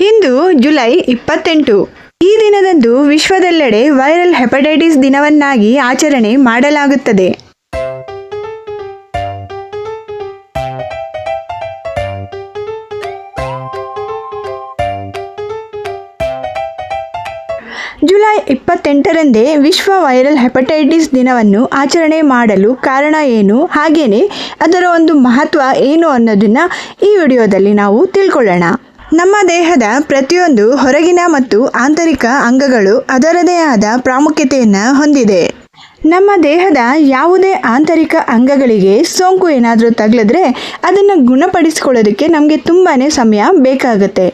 ಇಂದು July 28. ಈ ದಿನದಂದು ವಿಶ್ವದೆಲ್ಲೆಡೆ ವೈರಲ್ ಹೆಪಟೈಟಿಸ್ ದಿನವನ್ನಾಗಿ ಆಚರಣೆ ಮಾಡಲಾಗುತ್ತದೆ. ಜುಲೈ 28ರಂದೇ ವಿಶ್ವ ವೈರಲ್ ಹೆಪಟೈಟಿಸ್ ದಿನವನ್ನು ಆಚರಣೆ ಮಾಡಲು ಕಾರಣ ಏನು, ಹಾಗೆಯೇ ಅದರ ಒಂದು ಮಹತ್ವ ಏನು ಅನ್ನೋದನ್ನು ಈ ವಿಡಿಯೋದಲ್ಲಿ ನಾವು ತಿಳ್ಕೊಳ್ಳೋಣ. ನಮ್ಮ ದೇಹದ ಪ್ರತಿಯೊಂದು ಹೊರಗಿನ ಮತ್ತು ಆಂತರಿಕ ಅಂಗಗಳು ಅದರದೇ ಆದ ಪ್ರಾಮುಖ್ಯತೆಯನ್ನು ಹೊಂದಿದೆ. ನಮ್ಮ ದೇಹದ ಯಾವುದೇ ಆಂತರಿಕ ಅಂಗಗಳಿಗೆ ಸೋಂಕು ಏನಾದರೂ ತಗುಲಿದ್ರೆ ಅದನ್ನು ಗುಣಪಡಿಸಿಕೊಳ್ಳೋದಕ್ಕೆ ನಮಗೆ ತುಂಬಾ ಸಮಯ ಬೇಕಾಗುತ್ತೆ.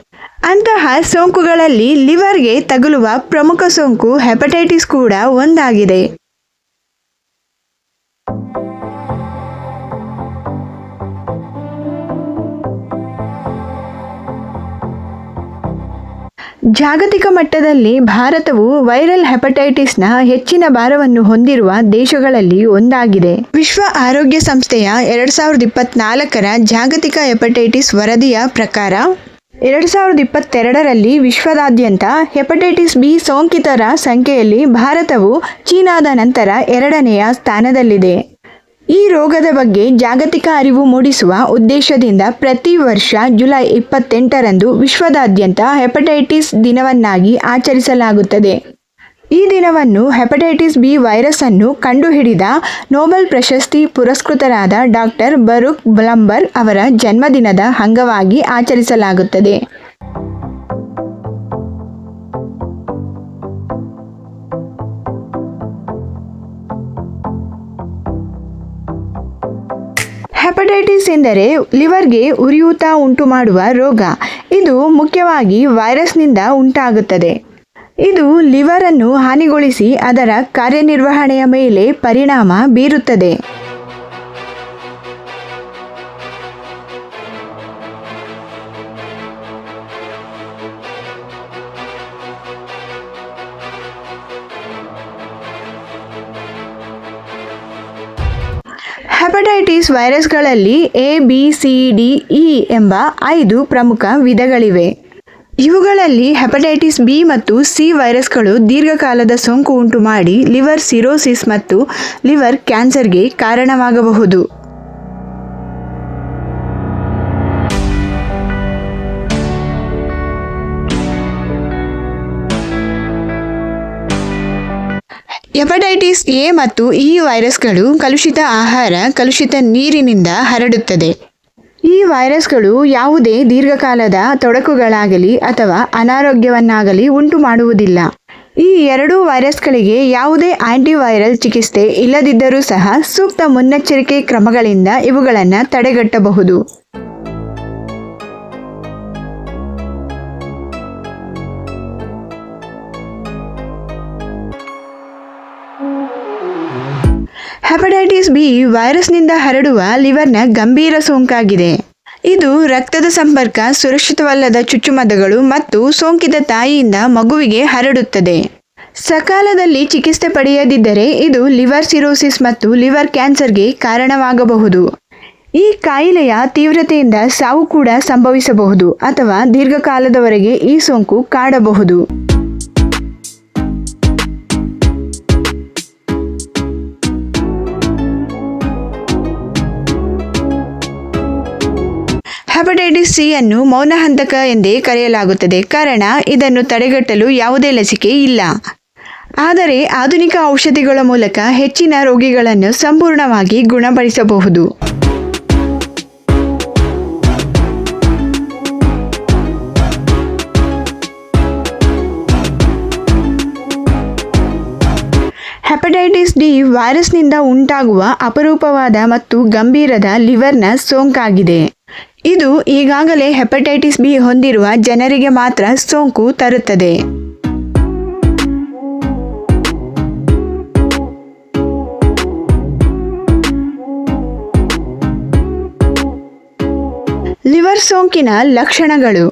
ಅಂತಹ ಸೋಂಕುಗಳಲ್ಲಿ ಲಿವರ್ಗೆ ತಗುಲುವ ಪ್ರಮುಖ ಸೋಂಕು ಹೆಪಟೈಟಿಸ್ ಕೂಡ ಒಂದಾಗಿದೆ. ಜಾಗತಿಕ ಮಟ್ಟದಲ್ಲಿ ಭಾರತವು ವೈರಲ್ ಹೆಪಟೈಟಿಸ್ನ ಹೆಚ್ಚಿನ ಭಾರವನ್ನು ಹೊಂದಿರುವ ದೇಶಗಳಲ್ಲಿ ಒಂದಾಗಿದೆ. ವಿಶ್ವ ಆರೋಗ್ಯ ಸಂಸ್ಥೆಯ 2024ರ ಜಾಗತಿಕ ಹೆಪಟೈಟಿಸ್ ವರದಿಯ ಪ್ರಕಾರ 2022ರಲ್ಲಿ ವಿಶ್ವದಾದ್ಯಂತ ಹೆಪಟೈಟಿಸ್ ಬಿ ಸೋಂಕಿತರ ಸಂಖ್ಯೆಯಲ್ಲಿ ಭಾರತವು ಚೀನಾದ ನಂತರ 2ನೇ ಸ್ಥಾನದಲ್ಲಿದೆ. ಈ ರೋಗದ ಬಗ್ಗೆ ಜಾಗತಿಕ ಅರಿವು ಮೂಡಿಸುವ ಉದ್ದೇಶದಿಂದ ಪ್ರತಿ ವರ್ಷ ಜುಲೈ 28ರಂದು ವಿಶ್ವದಾದ್ಯಂತ ಹೆಪಟೈಟಿಸ್ ದಿನವನ್ನಾಗಿ ಆಚರಿಸಲಾಗುತ್ತದೆ. ಈ ದಿನವನ್ನು ಹೆಪಟೈಟಿಸ್ ಬಿ ವೈರಸ್ ಅನ್ನು ಕಂಡುಹಿಡಿದ ನೊಬೆಲ್ ಪ್ರಶಸ್ತಿ ಪುರಸ್ಕೃತರಾದ ಡಾಕ್ಟರ್ ಬರೂಕ್ ಬ್ಲಂಬರ್ಗ್ ಅವರ ಜನ್ಮದಿನದ ಅಂಗವಾಗಿ ಆಚರಿಸಲಾಗುತ್ತದೆ. ಹೆಪಟೈಟಿಸ್ ಎಂದರೆ ಲಿವರ್ಗೆ ಉರಿಯೂತ ಉಂಟು ಮಾಡುವ ರೋಗ. ಇದು ಮುಖ್ಯವಾಗಿ ವೈರಸ್ನಿಂದ ಉಂಟಾಗುತ್ತದೆ. ಇದು ಲಿವರ್ ಅನ್ನು ಹಾನಿಗೊಳಿಸಿ ಅದರ ಕಾರ್ಯನಿರ್ವಹಣೆಯ ಮೇಲೆ ಪರಿಣಾಮ ಬೀರುತ್ತದೆ. ಹೆಪಟೈಟಿಸ್ ವೈರಸ್ಗಳಲ್ಲಿ A, B, C, D, E ಎಂಬ 5 ಪ್ರಮುಖ ವಿಧಗಳಿವೆ. ಇವುಗಳಲ್ಲಿ ಹೆಪಟೈಟಿಸ್ ಬಿ ಮತ್ತು ಸಿ ವೈರಸ್ಗಳು ದೀರ್ಘಕಾಲದ ಸೋಂಕು ಉಂಟು ಮಾಡಿ ಲಿವರ್ ಸಿರೋಸಿಸ್ ಮತ್ತು ಲಿವರ್ ಕ್ಯಾನ್ಸರ್ಗೆ ಕಾರಣವಾಗಬಹುದು. ಹೆಪಟೈಟಿಸ್ ಎ ಮತ್ತು ಇ ವೈರಸ್ಗಳು ಕಲುಷಿತ ಆಹಾರ, ಕಲುಷಿತ ನೀರಿನಿಂದ ಹರಡುತ್ತದೆ. ಈ ವೈರಸ್ಗಳು ಯಾವುದೇ ದೀರ್ಘಕಾಲದ ತೊಡಕುಗಳಾಗಲಿ ಅಥವಾ ಅನಾರೋಗ್ಯವನ್ನಾಗಲಿ ಉಂಟು ಮಾಡುವುದಿಲ್ಲ. ಈ 2 ವೈರಸ್ಗಳಿಗೆ ಯಾವುದೇ ಆಂಟಿವೈರಲ್ ಚಿಕಿತ್ಸೆ ಇಲ್ಲದಿದ್ದರೂ ಸಹ ಸೂಕ್ತ ಮುನ್ನೆಚ್ಚರಿಕೆ ಕ್ರಮಗಳಿಂದ ಇವುಗಳನ್ನು ತಡೆಗಟ್ಟಬಹುದು. ಹೆಪಟೈಟಿಸ್ ಬಿ ವೈರಸ್ನಿಂದ ಹರಡುವ ಲಿವರ್ನ ಗಂಭೀರ ಸೋಂಕಾಗಿದೆ. ಇದು ರಕ್ತದ ಸಂಪರ್ಕ, ಸುರಕ್ಷಿತವಲ್ಲದ ಚುಚ್ಚುಮದ್ದುಗಳು ಮತ್ತು ಸೋಂಕಿತ ತಾಯಿಯಿಂದ ಮಗುವಿಗೆ ಹರಡುತ್ತದೆ. ಸಕಾಲದಲ್ಲಿ ಚಿಕಿತ್ಸೆ ಪಡೆಯದಿದ್ದರೆ ಇದು ಲಿವರ್ ಸಿರೋಸಿಸ್ ಮತ್ತು ಲಿವರ್ ಕ್ಯಾನ್ಸರ್ಗೆ ಕಾರಣವಾಗಬಹುದು. ಈ ಕಾಯಿಲೆಯ ತೀವ್ರತೆಯಿಂದ ಸಾವು ಕೂಡ ಸಂಭವಿಸಬಹುದು ಅಥವಾ ದೀರ್ಘಕಾಲದವರೆಗೆ ಈ ಸೋಂಕು ಕಾಡಬಹುದು. ಹೆಪಟೈಟಿಸ್ ಸಿ ಅನ್ನು ಮೌನಹಂತಕ ಎಂದೇ ಕರೆಯಲಾಗುತ್ತದೆ, ಕಾರಣ ಇದನ್ನು ತಡೆಗಟ್ಟಲು ಯಾವುದೇ ಲಸಿಕೆ ಇಲ್ಲ. ಆದರೆ ಆಧುನಿಕ ಔಷಧಿಗಳ ಮೂಲಕ ಹೆಚ್ಚಿನ ರೋಗಿಗಳನ್ನು ಸಂಪೂರ್ಣವಾಗಿ ಗುಣಪಡಿಸಬಹುದು. ಹೆಪಟೈಟಿಸ್ ಡಿ ವೈರಸ್ನಿಂದ ಉಂಟಾಗುವ ಅಪರೂಪವಾದ ಮತ್ತು ಗಂಭೀರದ ಲಿವರ್ನ ಸೋಂಕಾಗಿದೆ. ಇದು ಈಗಾಗಲೇ ಹೆಪಟೈಟಿಸ್ ಬಿ ಹೊಂದಿರುವ ಜನರಿಗೆ ಮಾತ್ರ ಸೋಂಕು ತರುತ್ತದೆ. ಲಿವರ್ ಸೋಂಕಿನ ಲಕ್ಷಣಗಳು: